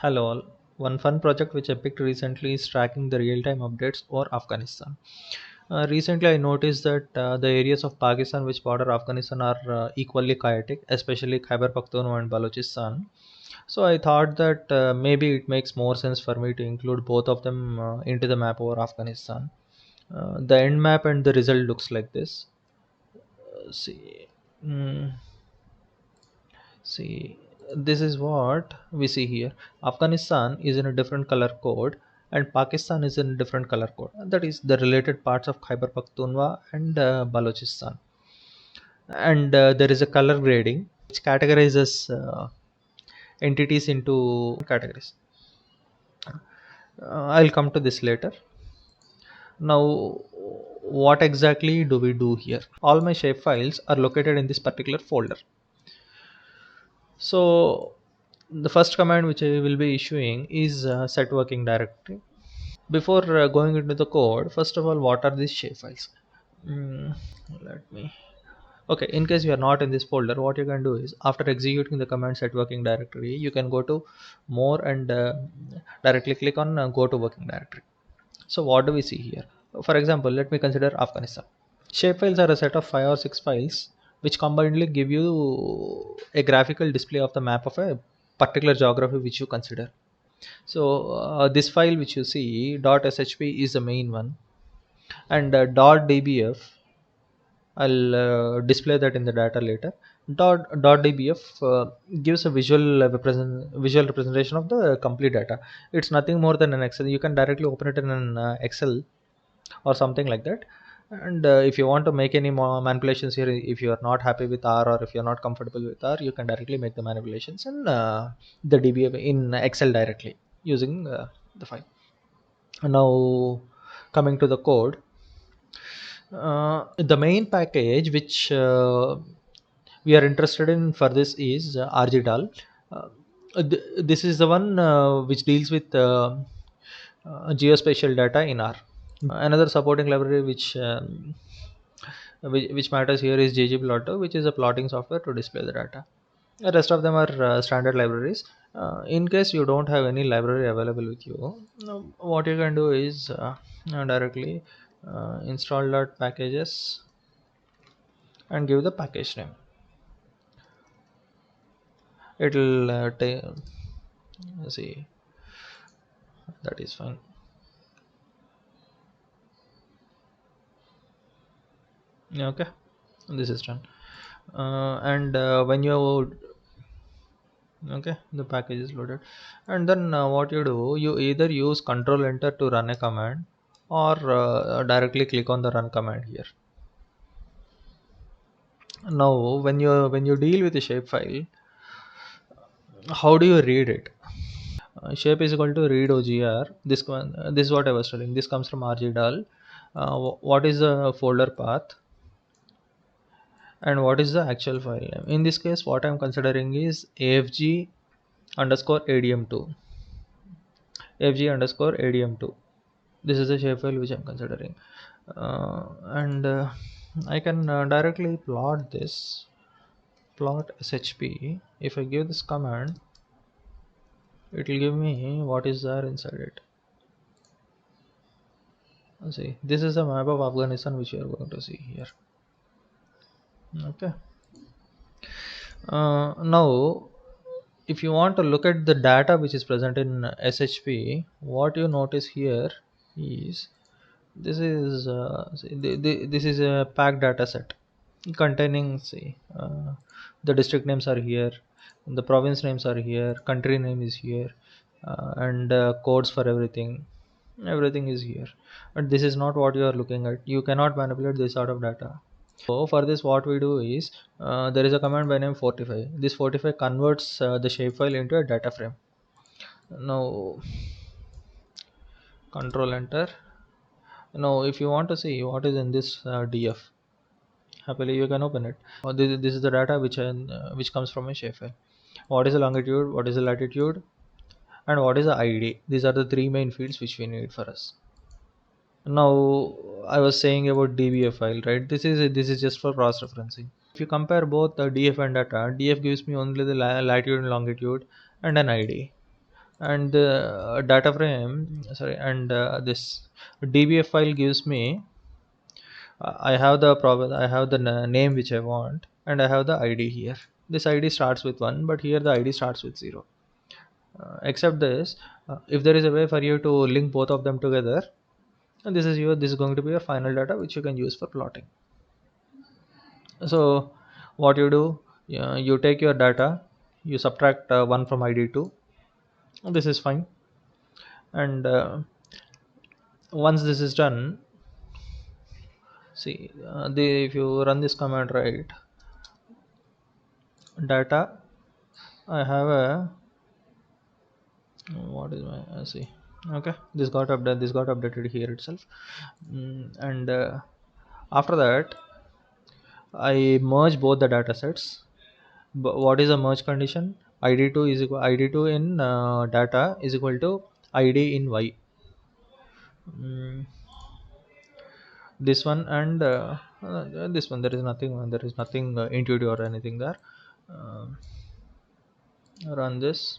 Hello all. One fun project which I picked recently is tracking the real-time updates over Afghanistan. Recently, I noticed that the areas of Pakistan which border Afghanistan are equally chaotic, especially Khyber Pakhtunkhwa and Balochistan. So I thought that maybe it makes more sense for me to include both of them into the map over Afghanistan. The end map and the result looks like this. See. Mm, See, this is what we see here. Afghanistan is in a different color code, and Pakistan is in a different color code. That is the related parts of Khyber Pakhtunkhwa and Balochistan. And there is a color grading which categorizes entities into categories. I'll come to this later. Now, what exactly do we do here? All my shapefiles are located in this particular folder. So the first command which I will be issuing is set working directory. Before going into the code, first of all, what are these shapefiles? Mm, let me. Okay, in case you are not in this folder, what you can do is after executing the command set working directory, you can go to more and directly click on go to working directory. So what do we see here? For example, let me consider Afghanistan. Shapefiles are a set of 5 or 6 files which combinedly give you a graphical display of the map of a particular geography which you consider. So this file which you see .shp is the main one, and .dbf I'll display that in the data later. .dbf gives a visual representation of the complete data. It's nothing more than an Excel. You can directly open it in an Excel or something like that. And if you want to make any more manipulations here, if you are not happy with R or if you're not comfortable with R, you can directly make the manipulations in the DBA in Excel directly using the file. Now, coming to the code, the main package which we are interested in for this is RGDAL. This is the one which deals with geospatial data in R. Another supporting library which matters here is ggplotto, which is a plotting software to display the data. The rest of them are standard libraries. In case you don't have any library available with you, what you can do is directly install that packages and give the package name. It'll take, see, that is fine. Yeah, okay, this is done. And when you okay, the package is loaded, and then what you do, you either use control enter to run a command or directly click on the run command here. Now when you deal with a shapefile, how do you read it? Shape is equal to read ogr. This one, this is what I was telling. This comes from rgdal. What is the folder path and what is the actual file name? In this case, what I'm considering is afg underscore adm2. Fg underscore adm2. This is the shapefile which I'm considering, and I can directly plot this. Plot shp. If I give this command, it will give me what is there inside it. See, this is the map of Afghanistan which you are going to see here. Okay. Now, if you want to look at the data which is present in shp, what you notice here is this is a packed data set containing, see, the district names are here, the province names are here, country name is here, and codes for everything is here. But this is not what you are looking at. You cannot manipulate this sort of data. So for this, what we do is there is a command by name Fortify. This Fortify converts the shapefile into a data frame. Now control enter. Now if you want to see what is in this df, happily you can open it. This is the data which comes from a shapefile. What is the longitude, what is the latitude, and what is the id? These are the three main fields which we need for us. Now I was saying about dbf file, right? This is just for cross referencing. If you compare both the df and data, df gives me only the latitude and longitude and an id. and the data frame, sorry, and this dbf file gives me, I have the problem, I have the name which I want, and I have the id here. This id starts with 1, but here the id starts with 0. Except this, if there is a way for you to link both of them together, and this is going to be your final data which you can use for plotting. So what you do, you take your data, you subtract 1 from id2. This is fine. And once this is done, see, if you run this command, right, data, I have a, what is my, see, okay, this got updated here itself. And after that, I merge both the data sets. But what is the merge condition? id2 is equal, id2 in data is equal to id in y. Mm, this one and this one, there is nothing intuitive or anything there. Um Run this.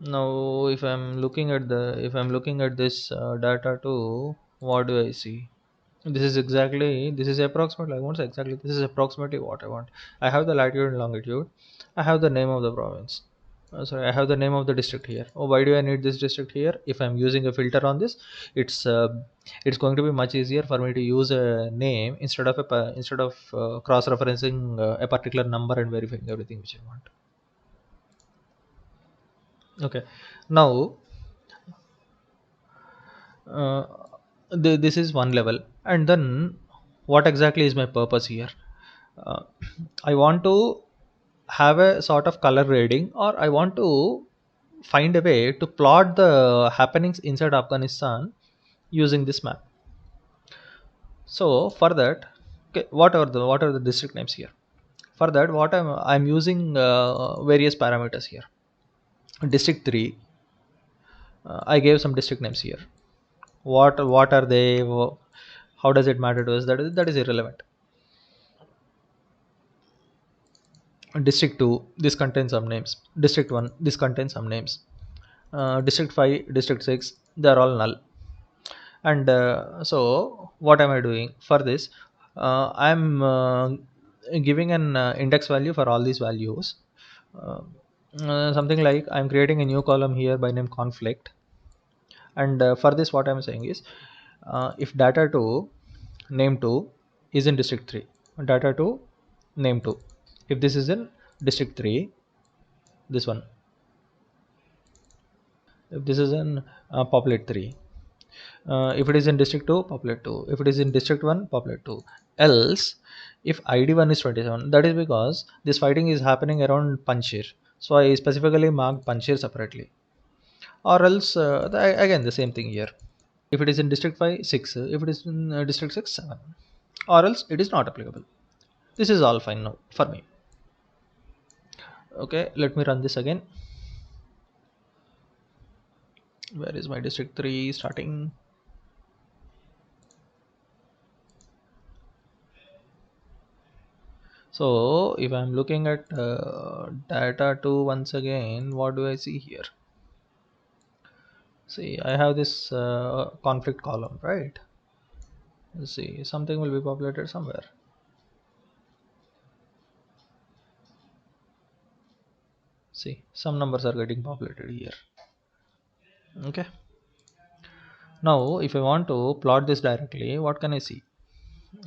Now if I'm looking at this data too, what do I see? This is approximately, I won't say exactly, this is approximately what I want. I have the latitude and longitude, I have the name of the province, sorry, I have the name of the district here. Oh, why do I need this district here? If I'm using a filter on this, it's going to be much easier for me to use a name instead of cross referencing a particular number and verifying everything which I want. Okay, now uh, this is one level, and then what exactly is my purpose here? uh, I want to have a sort of color grading, or I want to find a way to plot the happenings inside Afghanistan using this map. So for that, okay, what are the district names here? For that, what I'm using various parameters here. District 3, I gave some district names here. What are they? How does it matter to us? That is irrelevant. District 2, this contains some names. District 1, this contains some names. District 5, district 6, they are all null. And so what am I doing for this? I'm giving an index value for all these values. uh, Something like I'm creating a new column here by name conflict. And for this, what I'm saying is, if data 2 name 2 is in district 3, data 2 name 2, if this is in district 3, this one, if this is in populate 3, if it is in district 2, populate 2, if it is in district 1, populate 2. Else, if id1 is 27, that is because this fighting is happening around Panjshir, so I specifically marked Panjshir separately. Or else, again the same thing here. If it is in district 5, 6, if it is in district 6, 7, or else it is not applicable. This is all fine now for me. Okay, let me run this again. Where is my district 3 starting? So if I'm looking at data 2 once again, what do I see here? See, I have this conflict column, right? Let's see, something will be populated somewhere. See, some numbers are getting populated here. Okay. Now, if I want to plot this directly, what can I see?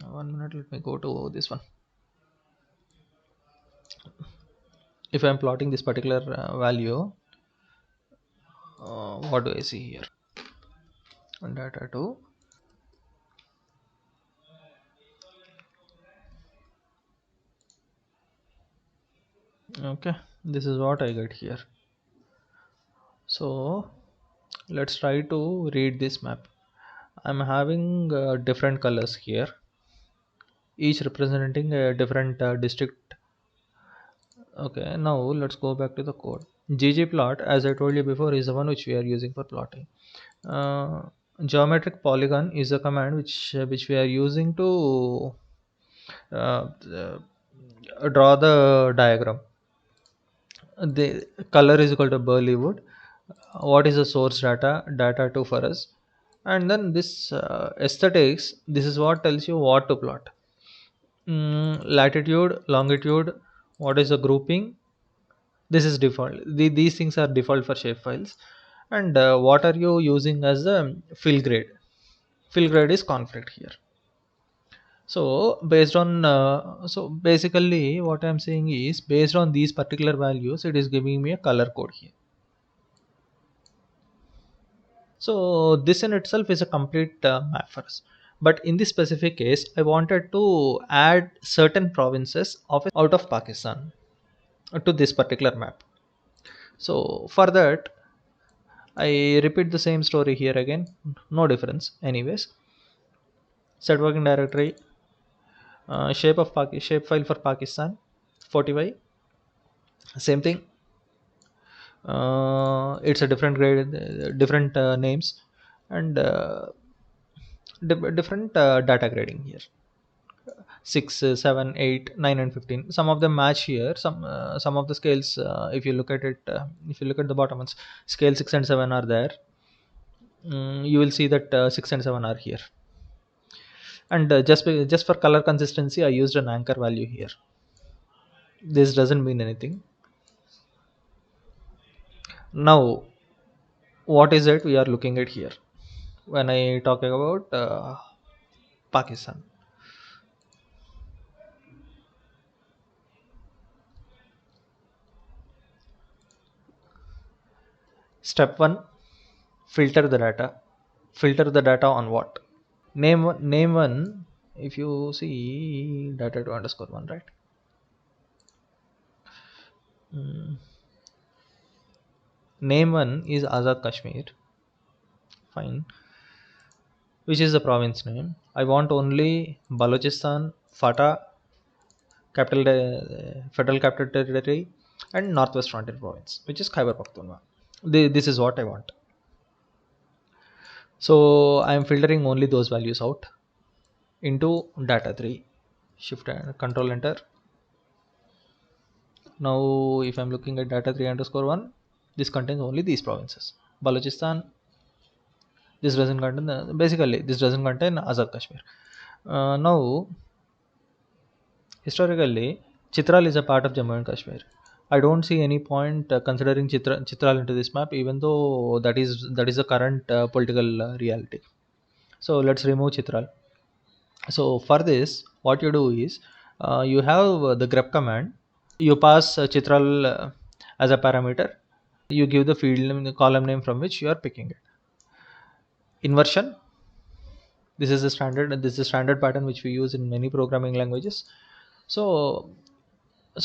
1 minute, let me go to this one. If I'm plotting this particular value, what do I see here? Data 2. Okay, this is what I get here. So let's try to read this map. I'm having different colors here, each representing a different district. Okay, now let's go back to the code. ggplot, as I told you before, is the one which we are using for plotting. uh, Geometric polygon is a command which we are using to draw the diagram. The color is equal to Bollywood. what is the source data to for us, and then this aesthetics, this is what tells you what to plot. Latitude, longitude, what is the grouping, this is default. These things are default for shapefiles. And what are you using as the fill grade? Fill grade is conflict here. So based on so basically what I'm saying is, based on these particular values, it is giving me a color code here. So this in itself is a complete map for us. But in this specific case, I wanted to add certain provinces of out of Pakistan to this particular map. So for that, I repeat the same story here again. No difference. Anyways, set working directory, shape file for Pakistan, 40y. Same thing. It's a different grade, different names, and different data grading here. 6, 7, 8, 9, and 15. Some of them match here. Some of the scales, if you look at it, if you look at the bottom ones, scale 6 and 7 are there. You will see that 6 and 7 are here. And just for color consistency, I used an anchor value here. This doesn't mean anything. Now, what is it we are looking at here when I talk about Pakistan? Step 1, filter the data. Filter the data on what? Name one. If you see data to underscore one, right? Mm, Name one is Azad Kashmir. Fine. Which is the province name? I want only Balochistan, FATA, Federal Capital Territory, and Northwest Frontier Province, which is Khyber Pakhtunkhwa. This is what I want. So I am filtering only those values out into data 3. Shift and control enter. Now if I'm looking at data 3 underscore 1, this contains only these provinces. Balochistan, this doesn't contain basically this doesn't contain Azad Kashmir. Now historically, Chitral is a part of Jammu and Kashmir. I don't see any point considering Chitral into this map, even though that is the current political reality. So let's remove Chitral. So for this, what you do is, you have the grep command. You pass Chitral as a parameter. You give the field name, the column name from which you are picking it. Inversion. This is the standard pattern which we use in many programming languages. So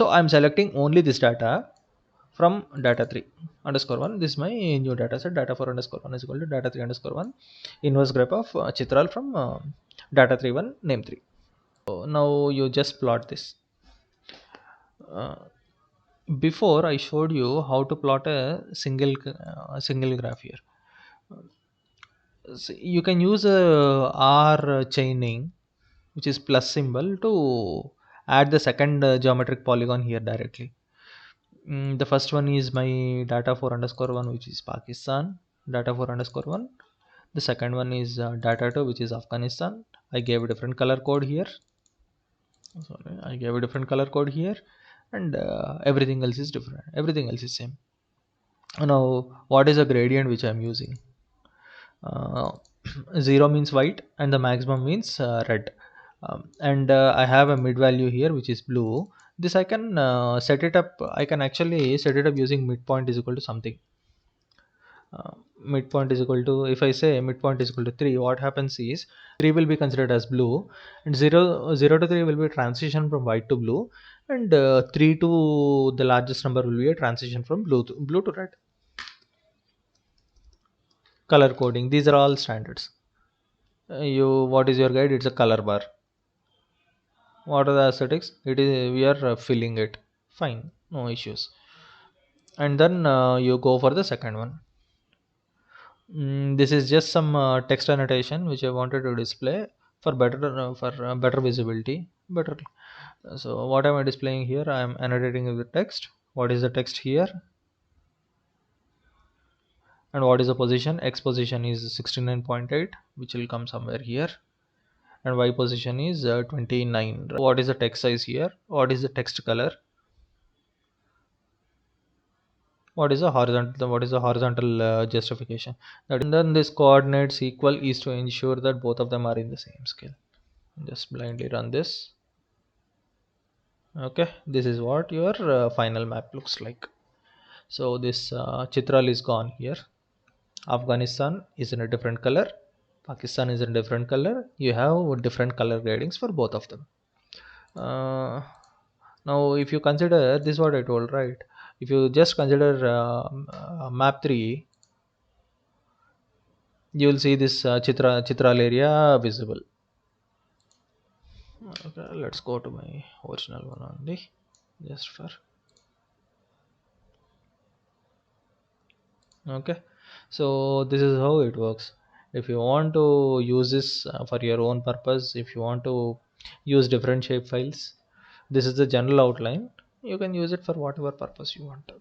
I'm selecting only this data from data 3 underscore 1. This is my new data set. Data 4 underscore 1 is equal to data 3 underscore 1 inverse grep of Chitral from data 3 1 name 3. So now you just plot this. uh, Before I showed you how to plot a single graph here. So you can use a R chaining, which is plus symbol, to add the second geometric polygon here directly. The first one is my data 4 underscore 1, which is Pakistan, data 4 underscore 1. The second one is data 2, which is Afghanistan. I gave a different color code here. Sorry, I gave a different color code here, and everything else is different. Everything else is same. Now, what is the gradient which I am using? uh, 0 means white and the maximum means red. And I have a mid value here which is blue. This I can set it up. I can actually set it up using midpoint is equal to something. Midpoint is equal to, if I say midpoint is equal to 3, what happens is 3 will be considered as blue, and 0 to 3 will be a transition from white to blue, and 3 to the largest number will be a transition from blue to red. Color coding, these are all standards. What is your guide? It's a color bar. What are the aesthetics? It is, we are filling it. Fine, no issues. And then you go for the second one. This is just some text annotation which I wanted to display for better visibility. Better. So what am I displaying here? I am annotating the text. What is the text here? And what is the position? X position is 69.8, which will come somewhere here, and Y position is 29. What is the text size here? What is the text color? What is the horizontal justification? That, and then this coordinates equal is to ensure that both of them are in the same scale. Just blindly run this. Okay, this is what your final map looks like. So this chitral is gone here. Afghanistan is in a different color, Pakistan is in a different color. You have different color gradings for both of them. uh, Now if you consider this, what I told, right? If you just consider map 3, you will see this chitral area visible. Okay, let's go to my original one only, just for. Okay, so this is how it works. If you want to use this for your own purpose, if you want to use different shape files, this is the general outline. You can use it for whatever purpose you want.